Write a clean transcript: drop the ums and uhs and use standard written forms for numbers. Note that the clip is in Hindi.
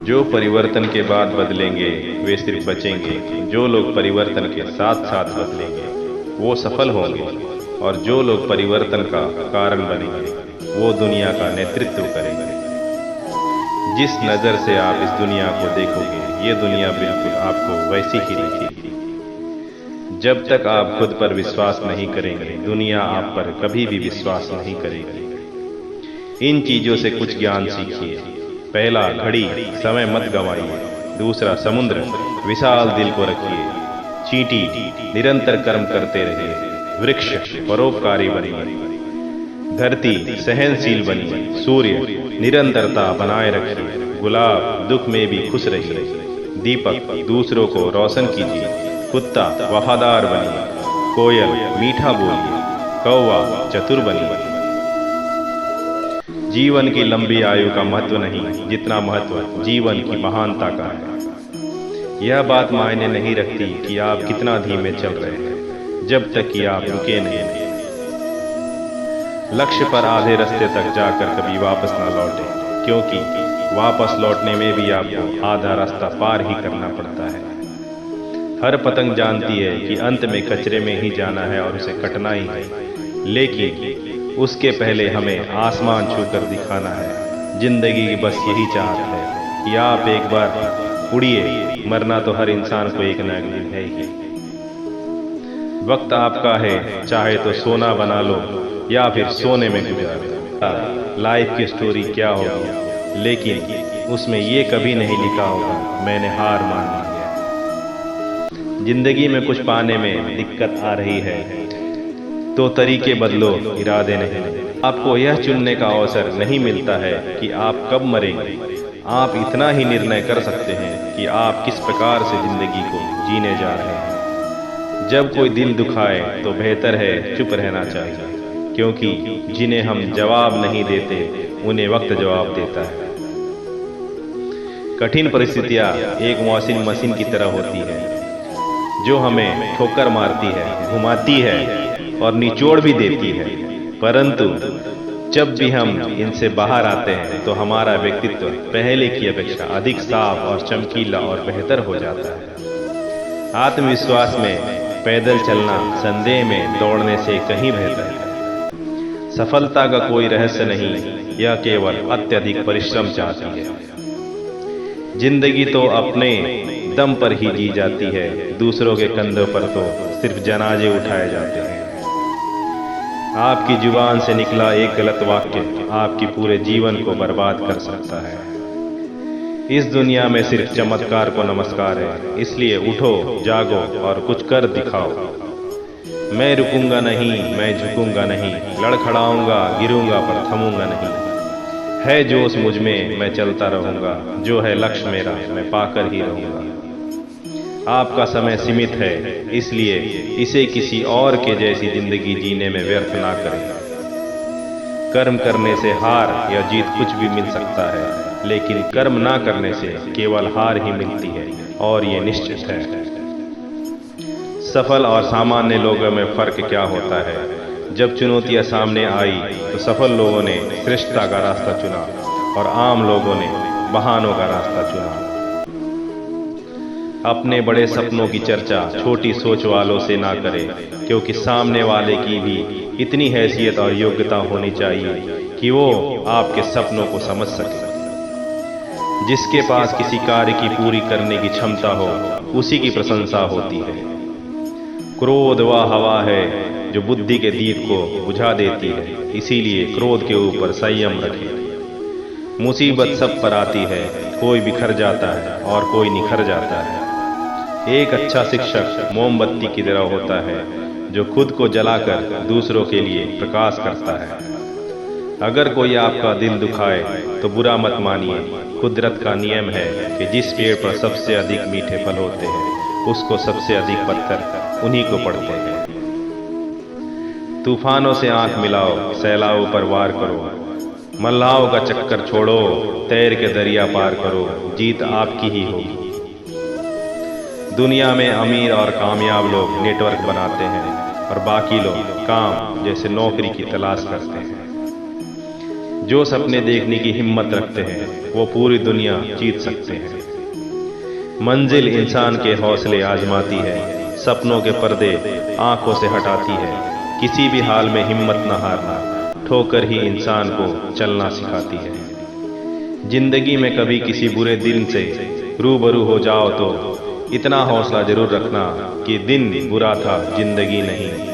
जो परिवर्तन के बाद बदलेंगे वे सिर्फ बचेंगे। जो लोग परिवर्तन के साथ साथ बदलेंगे वो सफल होंगे, और जो लोग परिवर्तन का कारण बनेंगे वो दुनिया का नेतृत्व करेंगे। जिस नज़र से आप इस दुनिया को देखोगे ये दुनिया बिल्कुल आपको वैसी ही दिखेगी। जब तक आप खुद पर विश्वास नहीं करेंगे दुनिया आप पर कभी भी विश्वास नहीं करेगी। इन चीजों से कुछ ज्ञान सीखिए। पहला, घड़ी समय मत गंवाइए। दूसरा, समुद्र विशाल दिल को रखिए। चींटी निरंतर कर्म करते रहिए। वृक्ष परोपकारी बनिए। धरती सहनशील बनिए। सूर्य निरंतरता बनाए रखिए। गुलाब दुख में भी खुश रहिए। दीपक दूसरों को रोशन कीजिए। कुत्ता वफादार बनिए। कोयल मीठा बोलिए। कौवा चतुर बनिए। जीवन की लंबी आयु का महत्व नहीं जितना महत्व जीवन की महानता का है। यह बात मायने नहीं रखती कि आप कितना धीमे चल रहे हैं जब तक कि आप रुके नहीं। लक्ष्य पर आधे रास्ते तक जाकर कभी वापस ना लौटे, क्योंकि वापस लौटने में भी आपको आधा रास्ता पार ही करना पड़ता है। हर पतंग जानती है कि अंत में कचरे में ही जाना है और उसे कटना ही है, लेकिन उसके पहले हमें आसमान छूकर दिखाना है। जिंदगी की बस यही चाहत है कि आप एक बार उड़िए। मरना तो हर इंसान को एक न एक दिन है ही। वक्त आपका है, चाहे तो सोना बना लो या फिर सोने में गुजार। लाइफ की स्टोरी क्या होगी, लेकिन उसमें ये कभी नहीं लिखा होगा मैंने हार मान लिया। जिंदगी में कुछ पाने में दिक्कत आ रही है तो तरीके बदलो, इरादे नहीं। आपको यह चुनने का अवसर नहीं मिलता है कि आप कब मरेंगे। आप इतना ही निर्णय कर सकते हैं कि आप किस प्रकार से जिंदगी को जीने जा रहे हैं। जब कोई दिल दुखाए तो बेहतर है चुप रहना चाहिए, क्योंकि जिन्हें हम जवाब नहीं देते उन्हें वक्त जवाब देता है। कठिन परिस्थितियां एक वॉशिंग मशीन की तरह होती है जो हमें ठोकर मारती है, घुमाती है और निचोड़ भी देती है, परंतु जब भी हम इनसे बाहर आते हैं तो हमारा व्यक्तित्व पहले की अपेक्षा अधिक साफ और चमकीला और बेहतर हो जाता है। आत्मविश्वास में पैदल चलना संदेह में दौड़ने से कहीं बेहतर है। सफलता का कोई रहस्य नहीं, यह केवल अत्यधिक परिश्रम चाहती है। जिंदगी तो अपने दम पर ही जी जाती है, दूसरों के कंधों पर तो सिर्फ जनाजे उठाए जाते हैं। आपकी जुबान से निकला एक गलत वाक्य आपकी पूरे जीवन को बर्बाद कर सकता है। इस दुनिया में सिर्फ चमत्कार को नमस्कार है, इसलिए उठो, जागो और कुछ कर दिखाओ। मैं रुकूंगा नहीं, मैं झुकूंगा नहीं, लड़खड़ाऊंगा, गिरूंगा पर थमूंगा नहीं। है जोश मुझ में, मैं चलता रहूंगा, जो है लक्ष्य मेरा मैं पाकर ही रहूंगा। आपका समय सीमित है, इसलिए इसे किसी और के जैसी जिंदगी जीने में व्यर्थ ना करें। कर्म करने से हार या जीत कुछ भी मिल सकता है, लेकिन कर्म ना करने से केवल हार ही मिलती है, और ये निश्चित है। सफल और सामान्य लोगों में फर्क क्या होता है? जब चुनौतियां सामने आई तो सफल लोगों ने श्रेष्ठता का रास्ता चुना और आम लोगों ने बहानों का रास्ता चुना। अपने बड़े सपनों की चर्चा छोटी सोच वालों से ना करें, क्योंकि सामने वाले की भी इतनी हैसियत और योग्यता होनी चाहिए कि वो आपके सपनों को समझ सके। जिसके पास किसी कार्य की पूरी करने की क्षमता हो उसी की प्रशंसा होती है। क्रोध वह हवा है जो बुद्धि के दीप को बुझा देती है, इसीलिए क्रोध के ऊपर संयम रखें। मुसीबत सब पर आती है, कोई बिखर जाता है और कोई निखर जाता है। एक अच्छा शिक्षक मोमबत्ती की तरह होता है जो खुद को जलाकर दूसरों के लिए प्रकाश करता है। अगर कोई आपका दिल दुखाए तो बुरा मत मानिए। कुदरत का नियम है कि जिस पेड़ पर सबसे अधिक मीठे फल होते हैं उसको सबसे अधिक पत्थर उन्हीं को पड़ते हैं। तूफानों से आंख मिलाओ, सैलाबों पर वार करो। मल्लाहों का चक्कर छोड़ो, तैर के दरिया पार करो, जीत आपकी ही होगी। दुनिया में अमीर और कामयाब लोग नेटवर्क बनाते हैं और बाकी लोग काम जैसे नौकरी की तलाश करते हैं। जो सपने देखने की हिम्मत रखते हैं वो पूरी दुनिया जीत सकते हैं। मंजिल इंसान के हौसले आजमाती है, सपनों के पर्दे आंखों से हटाती है। किसी भी हाल में हिम्मत न हारना, ठोकर ही इंसान को चलना सिखाती है। जिंदगी में कभी किसी बुरे दिन से रूबरू हो जाओ तो इतना हौसला जरूर रखना कि दिन बुरा था, जिंदगी नहीं।